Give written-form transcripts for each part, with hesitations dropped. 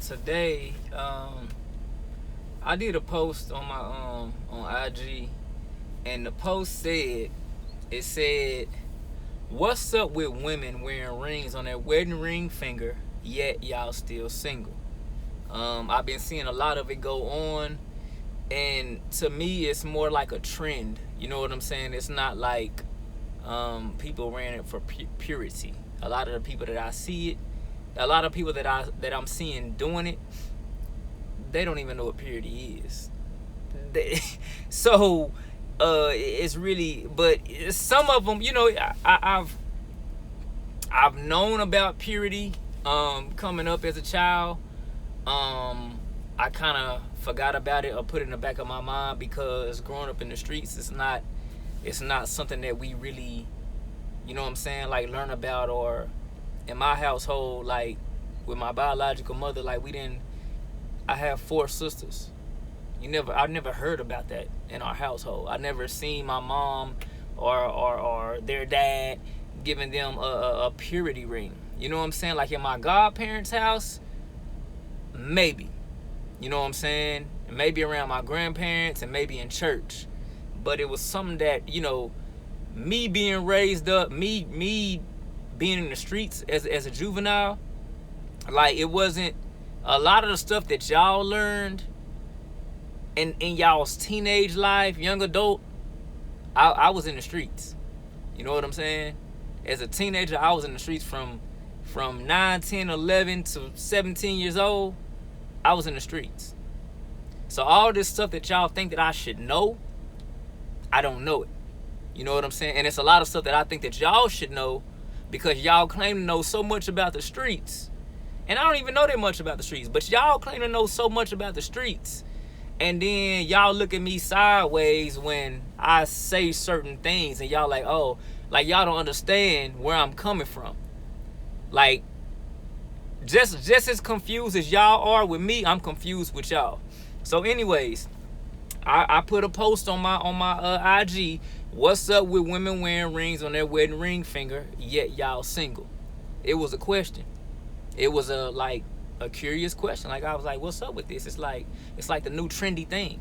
today I did a post on my on IG, and the post said, "What's up with women wearing rings on their wedding ring finger, yet y'all still single?" I've been seeing a lot of it go on, and to me, it's more like a trend. You know what I'm saying? It's not like people wearing it for purity. A lot of the people that I see it, a lot of people that I'm seeing doing it, they don't even know what purity is. So it's really, but some of them, I've known about purity coming up as a child. I kind of forgot about it or put it in the back of my mind because growing up in the streets, it's not something that we really, like learn about. Or in my household, like with my biological mother, like I have 4 sisters. I never heard about that in our household. I never seen my mom or their dad giving them a purity ring. You know what I'm saying? Like in my godparents' house, maybe. You know what I'm saying? Maybe around my grandparents and maybe in church. But it was something that, me being raised up, me being in the streets as a juvenile, like it wasn't a lot of the stuff that y'all learned in y'all's teenage life, young adult. I was in the streets. You know what I'm saying? As a teenager, I was in the streets from 9, 10, 11 to 17 years old. I was in the streets. So all this stuff that y'all think that I should know, I don't know it. You know what I'm saying? And it's a lot of stuff that I think that y'all should know because y'all claim to know so much about the streets. And I don't even know that much about the streets, but y'all claim to know so much about the streets. And then y'all look at me sideways when I say certain things and y'all like, oh, like y'all don't understand where I'm coming from. Like, just as confused as y'all are with me, I'm confused with y'all. So anyways, I put a post on my IG. What's up with women wearing rings on their wedding ring finger, yet y'all single? It was a question. It was a curious question. Like I was like, what's up with this? It's like the new trendy thing.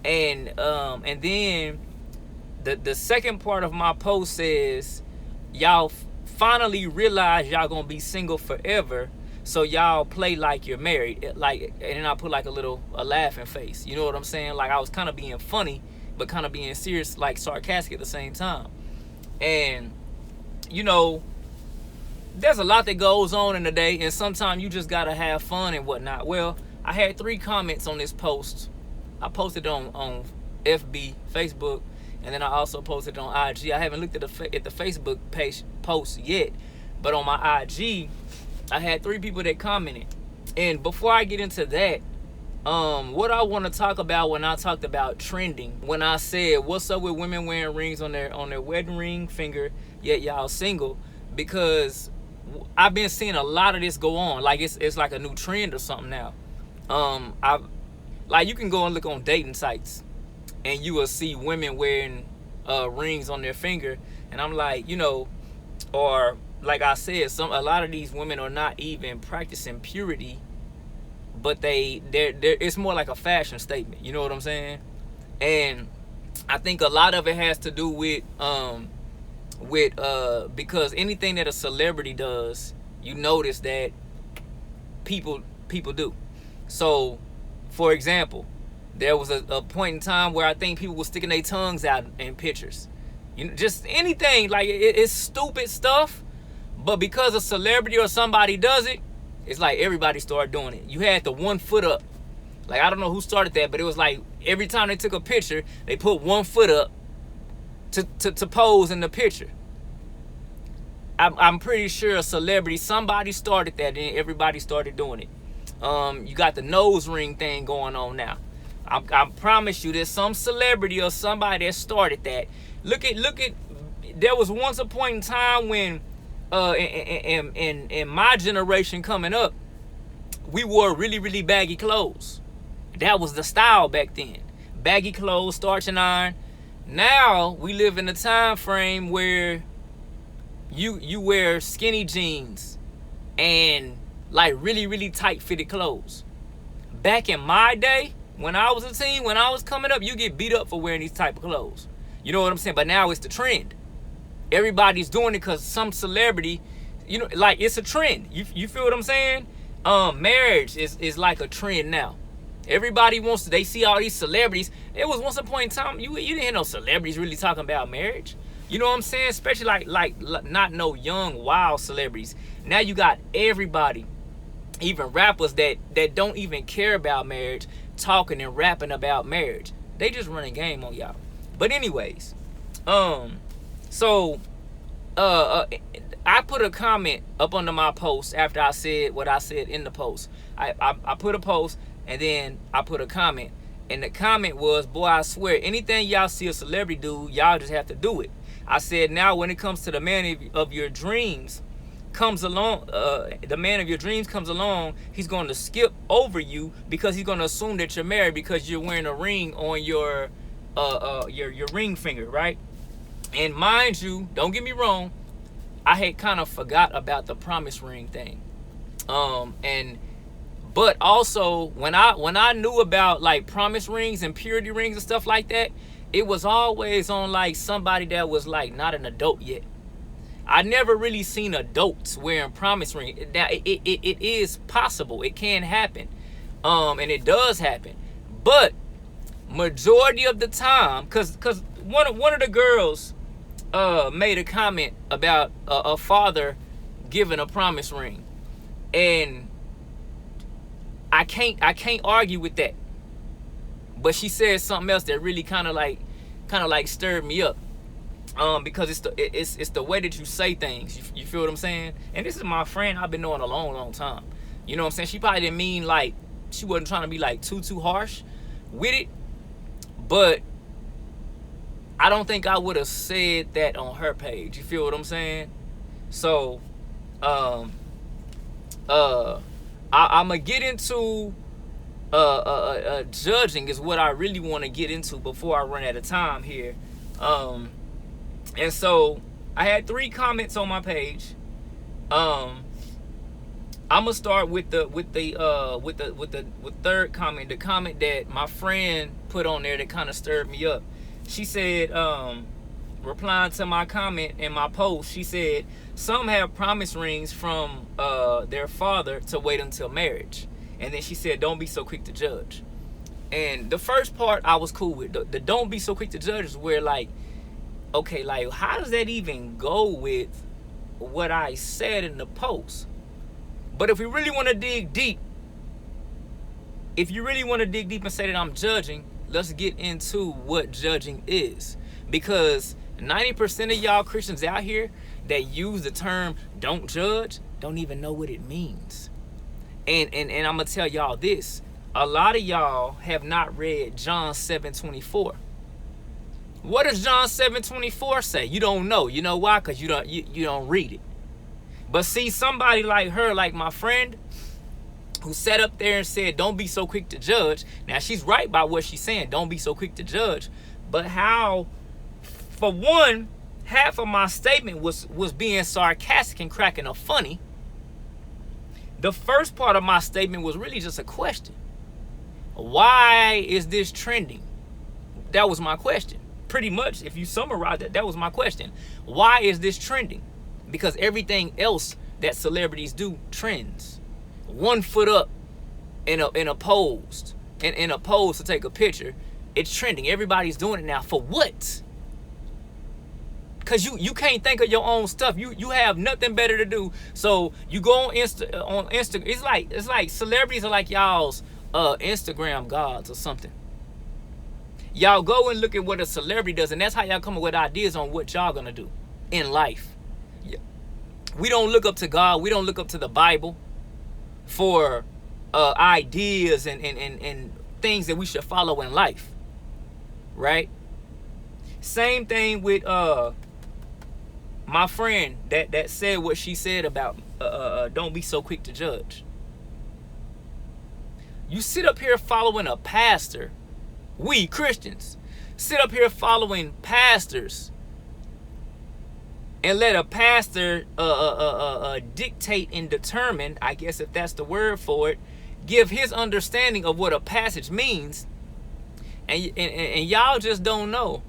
And then the second part of my post says, y'all finally realize y'all gonna be single forever. So y'all play like you're married, and then I put like a laughing face. You know what I'm saying? Like I was kind of being funny, but kind of being serious, like sarcastic at the same time. And there's a lot that goes on in the day, and sometimes you just gotta have fun and whatnot. Well, I had 3 comments on this post. I posted it on FB, Facebook, and then I also posted it on IG. I haven't looked at the Facebook page post yet, but on my IG, I had 3 people that commented. And before I get into that, what I want to talk about when I talked about trending, when I said, what's up with women wearing rings on their wedding ring finger, yet y'all single? Because I've been seeing a lot of this go on. Like it's like a new trend or something now. You can go and look on dating sites and you will see women wearing rings on their finger. And I'm like, or like I said, a lot of these women are not even practicing purity, but they're it's more like a fashion statement. You know what I'm saying? And I think a lot of it has to do with because anything that a celebrity does, you notice that people do. So, for example, there was a point in time where I think people were sticking their tongues out in pictures. Just anything, like it's stupid stuff. But because a celebrity or somebody does it, it's like everybody started doing it. You had the 1 foot up. Like, I don't know who started that, but it was like every time they took a picture, they put 1 foot up to pose in the picture. I'm pretty sure a celebrity, somebody started that, and everybody started doing it. You got the nose ring thing going on now. I promise you, there's some celebrity or somebody that started that. Look at. There was once a point in time when, in my generation coming up, we wore really, really baggy clothes. That was the style back then. Baggy clothes, starch and iron. Now we live in a time frame where you wear skinny jeans and like really, really tight fitted clothes. Back in my day, when I was a teen, when I was coming up, you get beat up for wearing these type of clothes. You know what I'm saying? But now it's the trend. Everybody's doing it because some celebrity, you know, like it's a trend. You feel what I'm saying? Marriage is like a trend now. Everybody wants to, they see all these celebrities. It was once a point in time, you didn't hear no celebrities really talking about marriage. You know what I'm saying? Especially like not no young, wild celebrities. Now you got everybody, even rappers that don't even care about marriage, talking and rapping about marriage. They just run a game on y'all. But anyways, so I put a comment up under my post after I said what I said in the post. I put a post and then I put a comment. And the comment was, boy, I swear, anything y'all see a celebrity do, y'all just have to do it. I said, now when it comes to the man of your dreams comes along, the man of your dreams comes along, he's going to skip over you because he's going to assume that you're married because you're wearing a ring on your ring finger, right? And mind you, don't get me wrong, I had kind of forgot about the promise ring thing. But also when I knew about like promise rings and purity rings and stuff like that, it was always on like somebody that was like not an adult yet. I never really seen adults wearing promise rings. Now it is possible, it can happen, and it does happen, but majority of the time, cause one of the girls made a comment about a father giving a promise ring, and I can't argue with that. But she said something else that really kind of like stirred me up, because it's the way that you say things. You feel what I'm saying? And this is my friend I've been knowing a long time. You know what I'm saying? She probably didn't mean like, she wasn't trying to be like too harsh with it, but I don't think I would have said that on her page. You feel what I'm saying? So I'm gonna get into judging is what I really want to get into before I run out of time here. And so I had 3 comments on my page. I'm gonna start with the third comment, the comment that my friend put on there that kind of stirred me up. She said, replying to my comment in my post, she said, some have promise rings from their father to wait until marriage. And then she said, don't be so quick to judge. And the first part I was cool with. The don't be so quick to judge is where like, okay, like how does that even go with what I said in the post? But if we really want to dig deep, if you really want to dig deep and say that I'm judging, let's get into what judging is. Because 90% of y'all Christians out here that use the term don't judge don't even know what it means. And I'm gonna tell y'all this. A lot of y'all have not read John 7:24. What does John 7:24 say? You don't know. You know why? Because you don't read it. But see, somebody like her, like my friend, who sat up there and said, don't be so quick to judge. Now, she's right by what she's saying. Don't be so quick to judge. But how, for one, half of my statement was being sarcastic and cracking up funny. The first part of my statement was really just a question. Why is this trending? That was my question. Pretty much, if you summarize that, that was my question. Why is this trending? Because everything else that celebrities do trends. 1 foot up in a pose, in a pose to take a picture, it's trending. Everybody's doing it now. For what? Because you can't think of your own stuff. You have nothing better to do. So you go on Instagram. It's like celebrities are like y'all's Instagram gods or something. Y'all go and look at what a celebrity does, and that's how y'all come up with ideas on what y'all gonna do in life. We don't look up to God. We don't look up to the Bible for ideas and things that we should follow in life, right? Same thing with my friend that said what she said about don't be so quick to judge. You sit up here following a pastor. We Christians sit up here following pastors and let a pastor dictate and determine, I guess if that's the word for it, give his understanding of what a passage means, and y'all just don't know.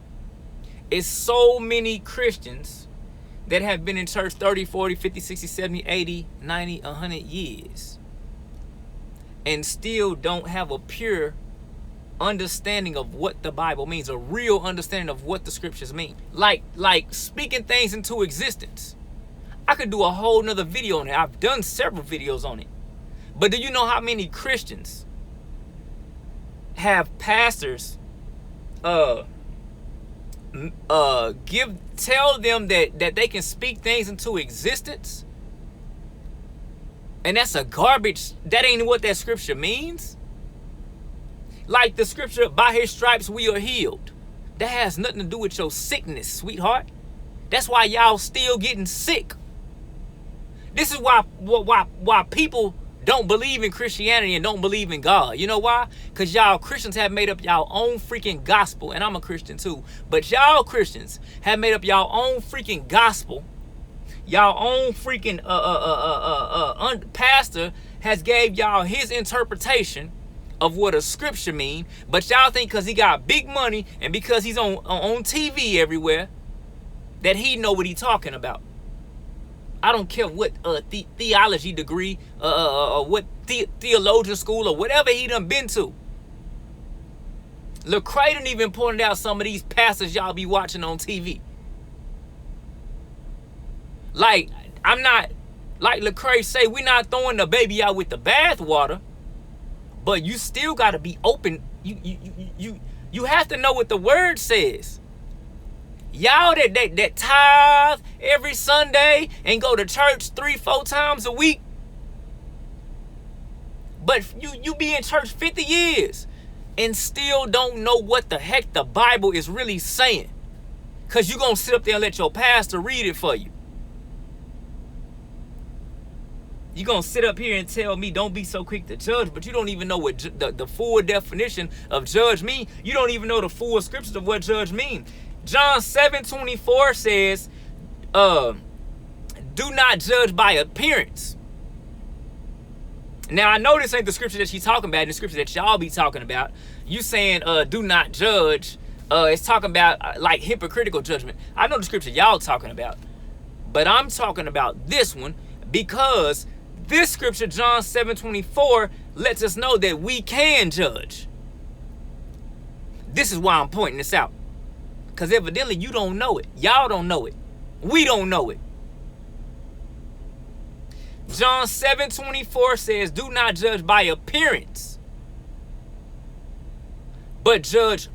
It's so many Christians that have been in church 30, 40, 50, 60, 70, 80, 90, 100 years and still don't have a pure understanding of what the Bible means, a real understanding of what the scriptures mean. Like speaking things into existence. I could do a whole nother video on it. I've done several videos on it. But do you know how many Christians have pastors tell them that they can speak things into existence? And that's a garbage. That ain't what that scripture means. Like the scripture, by his stripes we are healed. That has nothing to do with your sickness, sweetheart. That's why y'all still getting sick. This is why people don't believe in Christianity and don't believe in God. You know why? Because y'all Christians have made up y'all own freaking gospel. And I'm a Christian too. But y'all Christians have made up y'all own freaking gospel. Y'all own freaking pastor has gave y'all his interpretation of what a scripture mean. But y'all think because he got big money and because he's on TV everywhere that he know what he talking about. I don't care what theology degree, what theologian school or whatever he done been to. Lecrae done even pointed out some of these pastors y'all be watching on TV. Like, I'm not, like Lecrae say, we're not throwing the baby out with the bathwater, but you still got to be open. You have to know what the word says. Y'all that tithe every Sunday and go to church 3-4 times a week, but you be in church 50 years and still don't know what the heck the Bible is really saying, because you're going to sit up there and let your pastor read it for you. You're going to sit up here and tell me don't be so quick to judge, but you don't even know what the full definition of judge mean. You don't even know the full scriptures of what judge mean. John 7:24 says, do not judge by appearance. Now, I know this ain't the scripture that she's talking about, and the scripture that y'all be talking about. You saying, do not judge. It's talking about like hypocritical judgment. I know the scripture y'all talking about, but I'm talking about this one because this scripture, John 7:24, lets us know that we can judge. This is why I'm pointing this out. Because evidently you don't know it. Y'all don't know it. We don't know it. John 7:24 says, do not judge by appearance, but judge